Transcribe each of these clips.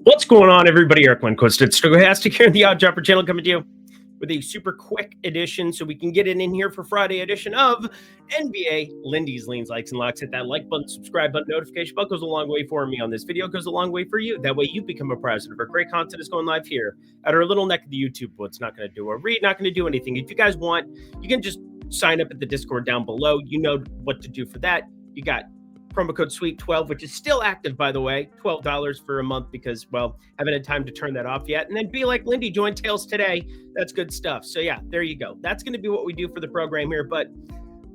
What's going on, everybody? Eric Lindquist. It's Stochastic here in the Odd Jumper channel, coming to you with a super quick edition so we can get it in here for Friday edition of NBA Lindy's Leans, Likes, and Locks. Hit that like button, subscribe button, notification bell goes a long way for me on this video, goes a long way for you. That way you become a president of our great content is going live here at our little neck of the YouTube. What's not going to do a read, not going to do anything. If you guys want, you can just sign up at the Discord down below. You know what to do for that. You got promo code SWEET12, which is still active, by the way, $12 for a month because, well, haven't had time to turn that off yet. And then be like Lindy, join Tails today. That's good stuff. So yeah, there you go. That's going to be what we do for the program here. But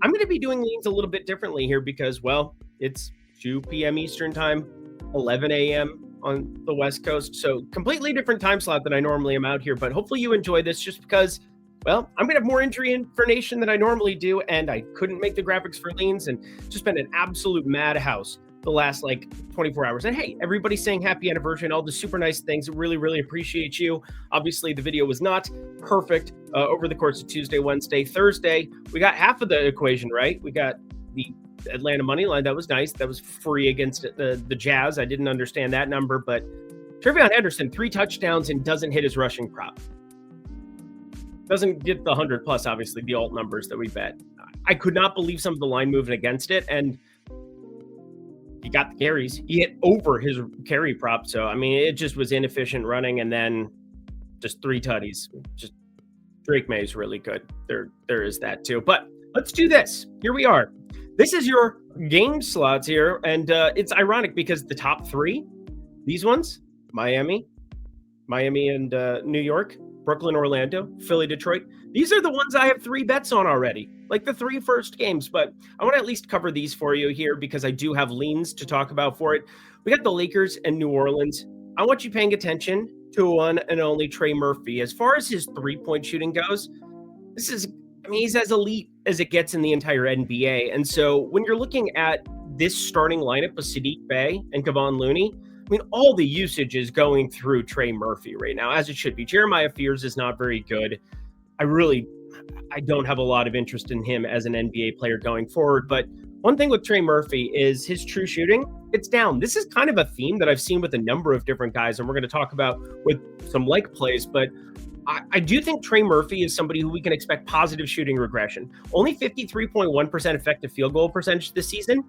I'm going to be doing leans a little bit differently here because, well, it's 2 p.m. Eastern time, 11 a.m. on the West Coast. So completely different time slot than I normally am out here. But hopefully you enjoy this just because, well, I'm going to have more injury information than I normally do, and I couldn't make the graphics for leans and just been an absolute madhouse the last, 24 hours. And hey, everybody's saying happy anniversary and all the super nice things. Really, really appreciate you. Obviously, the video was not perfect over the course of Tuesday, Wednesday, Thursday. We got half of the equation right. We got the Atlanta money line. That was nice. That was free against the Jazz. I didn't understand that number, but Trevion Henderson, 3 touchdowns and doesn't hit his rushing prop. Doesn't get the 100 plus, obviously, the alt numbers that we bet. I could not believe some of the line moving against it, and he got the carries. He hit over his carry prop, so, I mean, it just was inefficient running, and then just 3 tutties. Just Drake May's really good. There is that, too. But let's do this. Here we are. This is your game slots here, and it's ironic because the top 3, these ones, Miami and New York, Brooklyn, Orlando, Philly, Detroit. These are the ones I have 3 bets on already, like the 3 first games. But I want to at least cover these for you here because I do have leans to talk about for it. We got the Lakers and New Orleans. I want you paying attention to one and only Trey Murphy. As far as his 3-point shooting goes, this is, I mean, he's as elite as it gets in the entire NBA. And so when you're looking at this starting lineup of Sadiq Bey and Kevon Looney, I mean, all the usage is going through Trey Murphy right now, as it should be. Jeremiah Fears is not very good. I don't have a lot of interest in him as an NBA player going forward. But one thing with Trey Murphy is his true shooting, it's down. This is kind of a theme that I've seen with a number of different guys, and we're going to talk about with some like plays. But I do think Trey Murphy is somebody who we can expect positive shooting regression. Only 53.1% effective field goal percentage this season.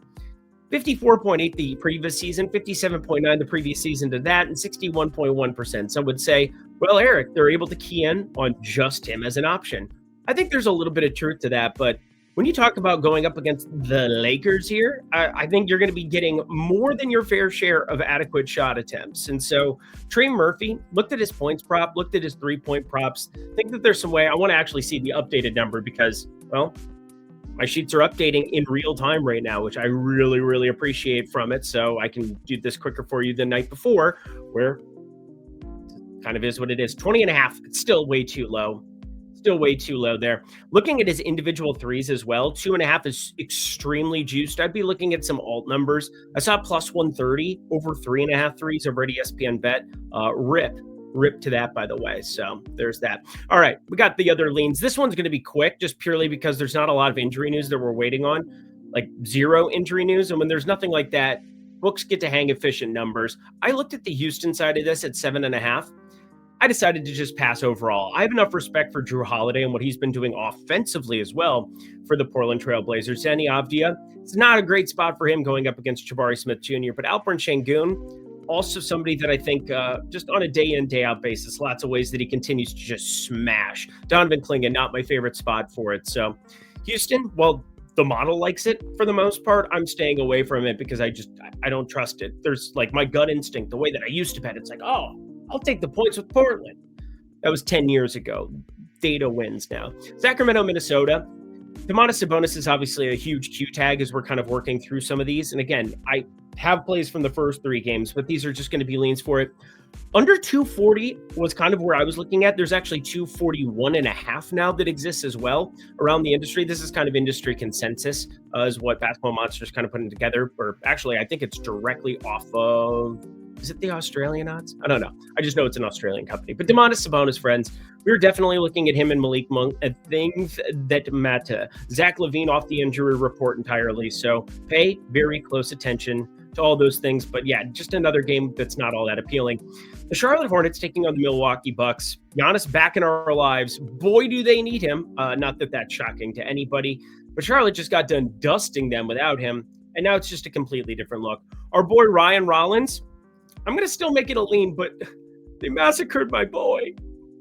54.8 the previous season, 57.9 the previous season to that, and 61.1%. Some would say, well, Eric, they're able to key in on just him as an option. I think there's a little bit of truth to that, but when you talk about going up against the Lakers here, I think you're going to be getting more than your fair share of adequate shot attempts. And so Trey Murphy looked at his points prop, looked at his 3-point props. I think that there's some way I want to actually see the updated number because, well, my sheets are updating in real time right now, which I really, really appreciate from it. So I can do this quicker for you the night before, where it kind of is what it is. 20.5, it's still way too low. Still way too low there. Looking at his individual threes as well, 2.5 is extremely juiced. I'd be looking at some alt numbers. I saw plus 130 over 3.5 threes over at ESPN Bet. Rip to that, by the way. So there's that. All right, we got the other leans. This one's going to be quick just purely because there's not a lot of injury news that we're waiting on, like 0 injury news. And when there's nothing like that, books get to hang efficient numbers. I looked at the Houston side of this at 7.5. I decided to just pass overall. I have enough respect for Drew Holiday and what he's been doing offensively as well for the Portland Trail Blazers. Deni Avdija, it's not a great spot for him going up against Jabari Smith Jr., but Alperen Şengün, also somebody that I think just on a day-in, day-out basis, lots of ways that he continues to just smash. Donovan Clingan, not my favorite spot for it. So Houston, well, the model likes it for the most part. I'm staying away from it because I don't trust it. There's like my gut instinct, the way that I used to bet. It's like, oh, I'll take the points with Portland. That was 10 years ago. Data wins now. Sacramento, Minnesota. Domantas Sabonis is obviously a huge Q tag as we're kind of working through some of these. And again, I have plays from the first 3 games, but these are just going to be leans for it. Under 240 was kind of where I was looking at. There's actually 241.5 now that exists as well around the industry. This is kind of industry consensus is what Basketball Monster's kind of putting together. Or actually, I think it's directly off of, is it the Australian odds? I don't know. I just know it's an Australian company. But Domantas Sabonis, friends, we're definitely looking at him and Malik Monk at things that matter. Zach LaVine off the injury report entirely. So pay very close attention to all those things. But yeah, just another game that's not all that appealing. The Charlotte Hornets taking on the Milwaukee Bucks. Giannis back in our lives. Boy, do they need him. Not that that's shocking to anybody, but Charlotte just got done dusting them without him. And now it's just a completely different look. Our boy Ryan Rollins, I'm going to still make it a lean, but they massacred my boy.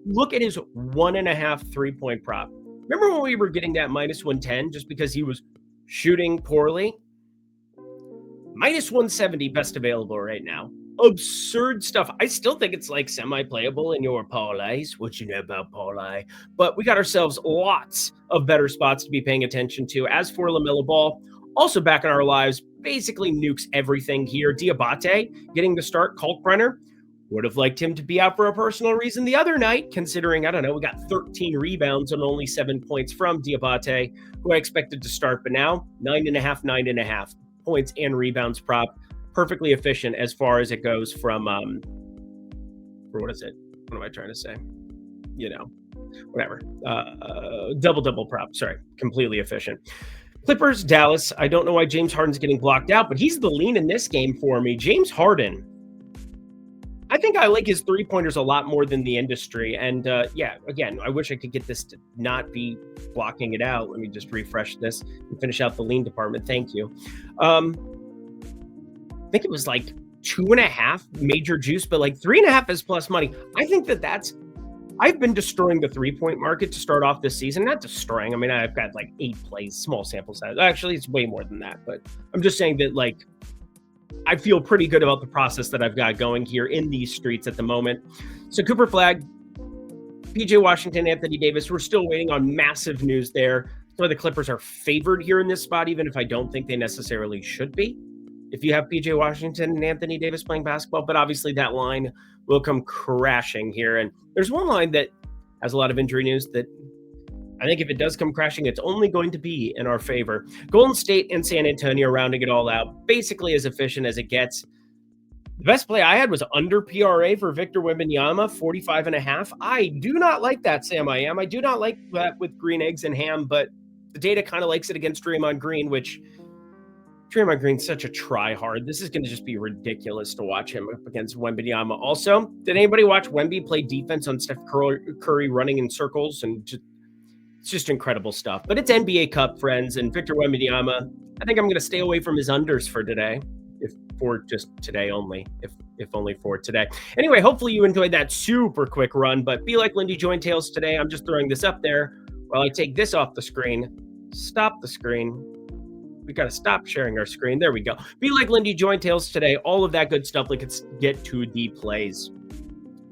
Look at his 1.5 3-point prop. Remember when we were getting that minus 110 just because he was shooting poorly? Minus 170 best available right now. Absurd stuff. I still think it's like semi-playable in your parlays. What you know about parlay? But we got ourselves lots of better spots to be paying attention to. As for LaMelo Ball, also back in our lives, basically nukes everything here. Diabate getting the start. Kalkbrenner, would have liked him to be out for a personal reason the other night, considering, I don't know, we got 13 rebounds and only 7 points from Diabate, who I expected to start, but now 9.5 points and rebounds prop. Perfectly efficient as far as it goes from, or what is it? What am I trying to say? You know, whatever. Double prop. Sorry, completely efficient. Clippers, Dallas. I don't know why James Harden's getting blocked out, but he's the lean in this game for me. James Harden, I think I like his three-pointers a lot more than the industry. And yeah, again, I wish I could get this to not be blocking it out. Let me just refresh this and finish out the lean department. Thank you. I think it was like 2.5 major juice, but like 3.5 is plus money. I think I've been destroying the 3-point market to start off this season. Not destroying. I mean, I've got like 8 plays, small sample size. Actually, it's way more than that, but I'm just saying that like, I feel pretty good about the process that I've got going here in these streets at the moment. So Cooper Flag, PJ Washington, Anthony Davis, we're still waiting on massive news there. So the Clippers are favored here in this spot, even if I don't think they necessarily should be. If you have PJ Washington and Anthony Davis playing basketball, but obviously that line will come crashing here. And there's one line that has a lot of injury news that I think if it does come crashing, it's only going to be in our favor. Golden State and San Antonio rounding it all out, basically as efficient as it gets. The best play I had was under PRA for Victor Wembanyama, 45.5. I do not like that, Sam. I do not like that with green eggs and ham, but the data kind of likes it against Draymond Green, which Draymond Green's such a try-hard. This is going to just be ridiculous to watch him up against Wembanyama. Also, did anybody watch Wemby play defense on Steph Curry running in circles? And it's just incredible stuff. But it's NBA Cup, friends, and Victor Wembanyama, I think I'm going to stay away from his unders for today, for just today only, if only for today. Anyway, hopefully you enjoyed that super quick run, but be like Lindy Join Tails today. I'm just throwing this up there while I take this off the screen. Stop the screen. We got to stop sharing our screen. There we go. Be like Lindy Join Tails today. All of that good stuff. Let's get to the plays.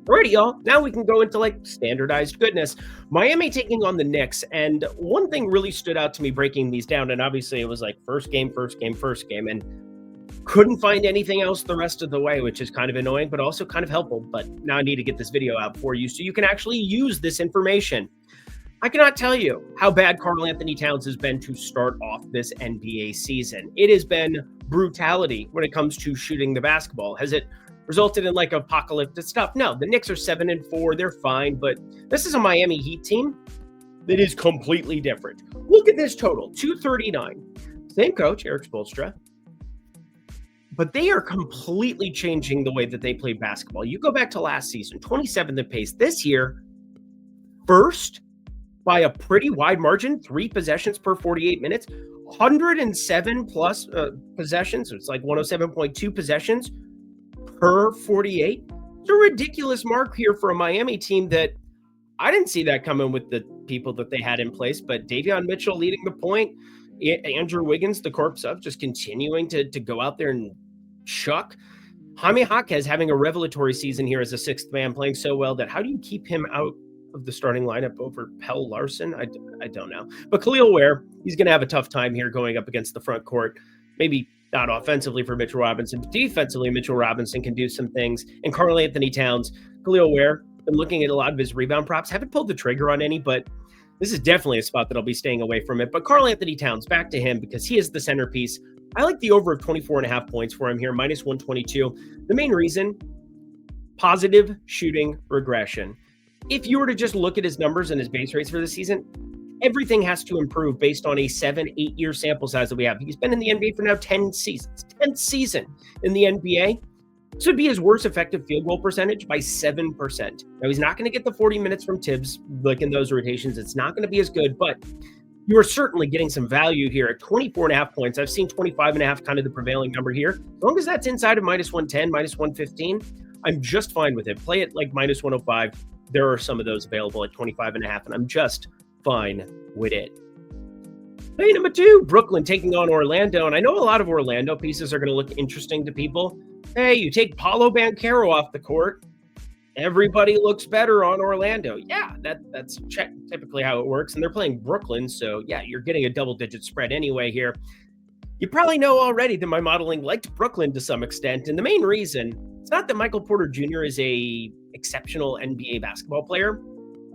Alrighty, y'all. Now we can go into like standardized goodness. Miami taking on the Knicks. And one thing really stood out to me breaking these down. And obviously it was like first game. And couldn't find anything else the rest of the way, which is kind of annoying, but also kind of helpful. But now I need to get this video out for you so you can actually use this information. I cannot tell you how bad Karl Anthony Towns has been to start off this NBA season. It has been brutality when it comes to shooting the basketball. Has it resulted in like apocalyptic stuff? No, the Knicks are 7-4. They're fine, but this is a Miami Heat team that is completely different. Look at this total, 239. Same coach, Eric Spoelstra, but they are completely changing the way that they play basketball. You go back to last season, 27th in pace. This year, first by a pretty wide margin, 3 possessions per 48 minutes, 107 plus possessions. So it's like 107.2 possessions per 48. It's a ridiculous mark here for a Miami team that I didn't see that coming with the people that they had in place, but Davion Mitchell leading the point, Andrew Wiggins, the corpse of, just continuing to go out there and chuck. Jaime Jaquez having a revelatory season here as a sixth man, playing so well that how do you keep him out of the starting lineup over Pell Larson? I don't know. But Khalil Ware, he's going to have a tough time here going up against the front court. Maybe not offensively for Mitchell Robinson, but defensively, Mitchell Robinson can do some things. And Karl Anthony Towns, Khalil Ware, been looking at a lot of his rebound props. Haven't pulled the trigger on any, but this is definitely a spot that I'll be staying away from it. But Karl Anthony Towns, back to him because he is the centerpiece. I like the over of 24.5 points for him here, minus 122. The main reason, positive shooting regression. If you were to just look at his numbers and his base rates for the season, Everything has to improve based on a 7, 8 year sample size that we have. He's been in the NBA for now 10 seasons, 10th season in the NBA. This would be his worst effective field goal percentage by 7%. Now, he's not going to get the 40 minutes from Tibbs, like in those rotations. It's not going to be as good, but you are certainly getting some value here at 24.5 points. I've seen 25.5 kind of the prevailing number here. As long as that's inside of -110, -115, I'm just fine with it. Play it like -105. There are some of those available at 25.5, and I'm just fine with it. Play number 2, Brooklyn taking on Orlando. And I know a lot of Orlando pieces are going to look interesting to people. Hey, you take Paolo Banchero off the court, everybody looks better on Orlando. Yeah, that's typically how it works. And they're playing Brooklyn. So, yeah, you're getting a double-digit spread anyway here. You probably know already that my modeling liked Brooklyn to some extent. And the main reason, it's not that Michael Porter Jr. is a exceptional NBA basketball player,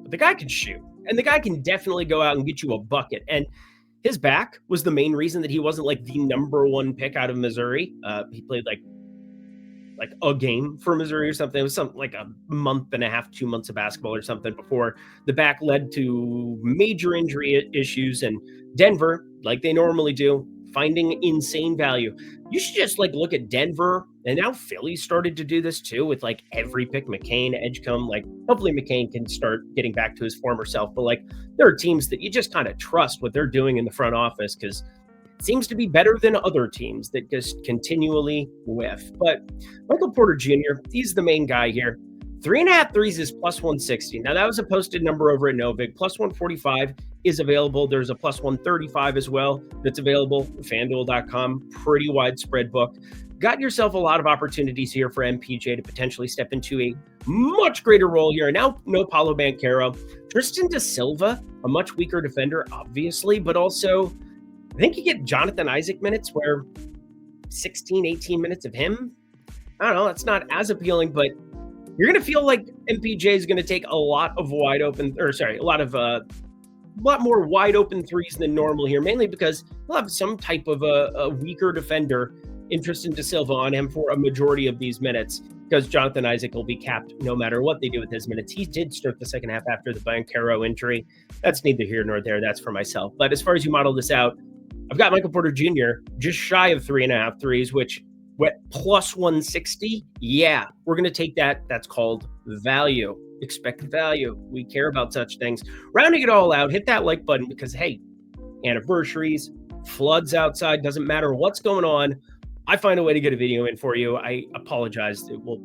but the guy can shoot. And the guy can definitely go out and get you a bucket. And his back was the main reason that he wasn't like the number 1 pick out of Missouri. He played like a game for Missouri or something. It was something like a month and a half, 2 months of basketball or something before the back led to major injury issues. And Denver, like they normally do, finding insane value. You should just like look at Denver, and now Philly started to do this too with like every pick, McCain, Edgecombe. Like hopefully McCain can start getting back to his former self, but like there are teams that you just kind of trust what they're doing in the front office because it seems to be better than other teams that just continually whiff. But Michael Porter Jr., he's the main guy here. 3.5 threes is +160. Now that was a posted number over at Novig. +145 is available. There's a +135 as well that's available. FanDuel.com, pretty widespread book. Got yourself a lot of opportunities here for MPJ to potentially step into a much greater role here. Now, no Paolo Banchero. Tristan da Silva, a much weaker defender, obviously, but also I think you get Jonathan Isaac minutes where 16, 18 minutes of him, I don't know, that's not as appealing, but you're going to feel like MPJ is going to take a lot of a lot more wide open threes than normal here, mainly because he'll have some type of a weaker defender in Tristan da Silva on him for a majority of these minutes because Jonathan Isaac will be capped no matter what they do with his minutes. He did start the second half after the Banchero injury. That's neither here nor there. That's for myself. But as far as you model this out, I've got Michael Porter Jr. just shy of 3.5 threes, which went +160. Yeah, we're going to take that. That's called value. Expected value. We care about such things. Rounding it all out, hit that like button because, hey, anniversaries, floods outside, doesn't matter what's going on. I find a way to get a video in for you. I apologize. It will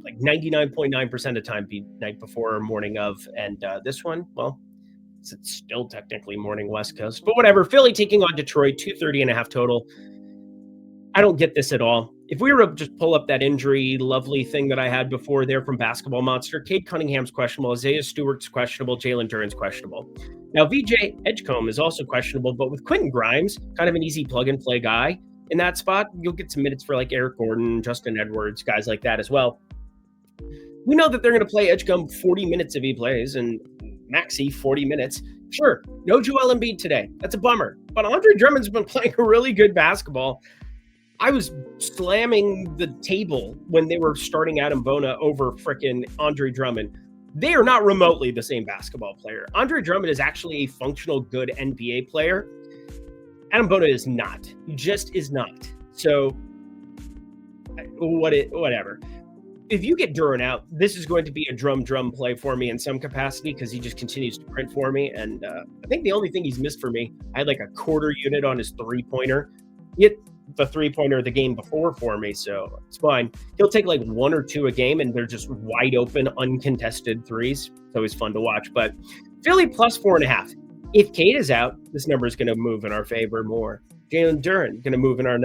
like 99.9% of the time be night before or morning of. And this one, well, it's still technically morning West Coast, but whatever. Philly taking on Detroit, 230.5 total. I don't get this at all. If we were to just pull up that injury lovely thing that I had before there from Basketball Monster, Cade Cunningham's questionable, Isaiah Stewart's questionable, Jalen Duren's questionable. Now, VJ Edgecombe is also questionable, but with Quentin Grimes, kind of an easy plug-and-play guy in that spot, you'll get some minutes for like Eric Gordon, Justin Edwards, guys like that as well. We know that they're going to play Edgecombe 40 minutes if he plays, and Maxey 40 minutes. Sure, no Joel Embiid today. That's a bummer. But Andre Drummond's been playing a really good basketball. I was slamming the table when they were starting Adam Bona over frickin' Andre Drummond. They are not remotely the same basketball player. Andre Drummond is actually a functional, good NBA player. Adam Bona is not. He just is not. So, whatever. If you get Duren out, this is going to be a drum play for me in some capacity because he just continues to print for me. And I think the only thing he's missed for me, I had like a quarter unit on his three-pointer. He hit the three-pointer the game before for me, so it's fine. He'll take like 1 or 2 a game, and they're just wide open, uncontested threes. It's always fun to watch. But Philly +4.5. If Cade is out, this number is going to move in our favor more. Jalen Duren going to move in our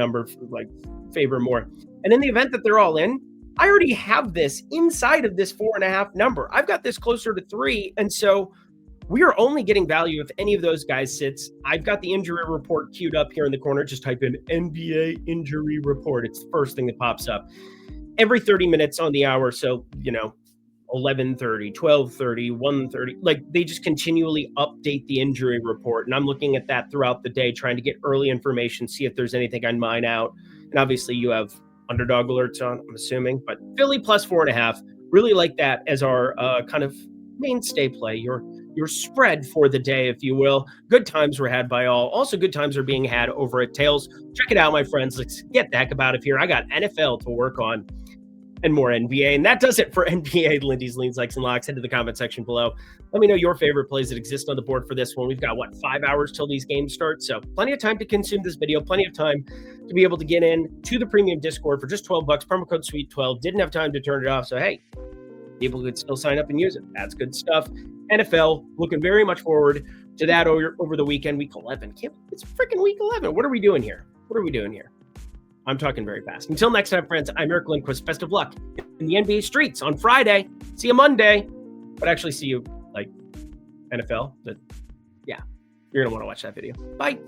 favor more. And in the event that they're all in, I already have this inside of this 4.5 number. I've got this closer to 3, and so we are only getting value if any of those guys sits. I've got the injury report queued up here in the corner. Just type in NBA injury report. It's the first thing that pops up. Every 30 minutes on the hour, so, 11:30, 12:30, 1:30. Like, they just continually update the injury report, and I'm looking at that throughout the day, trying to get early information, see if there's anything I mine out. And obviously, you have underdog alerts on, I'm assuming. But Philly +4.5, really like that as our kind of mainstay play. Your your spread for the day, if you will. Good times were had by all. Also, good times are being had over at Tails. Check it out, my friends. Let's get the heck about it here. I got NFL to work on and more NBA. And that does it for NBA Lindy's Leans, Likes, and Locks. Head to the comment section below. Let me know your favorite plays that exist on the board for this one. We've got, 5 hours till these games start? So plenty of time to consume this video, plenty of time to be able to get in to the premium Discord for just $12. Promo code SWEET12. Didn't have time to turn it off. So, hey, people could still sign up and use it. That's good stuff. NFL, looking very much forward to that over the weekend. Week 11. It's freaking week 11. What are we doing here? I'm talking very fast. Until next time, friends, I'm Eric Lindquist. Best of luck in the NBA streets on Friday. See you Monday. But actually see you, NFL. But yeah, you're going to want to watch that video. Bye.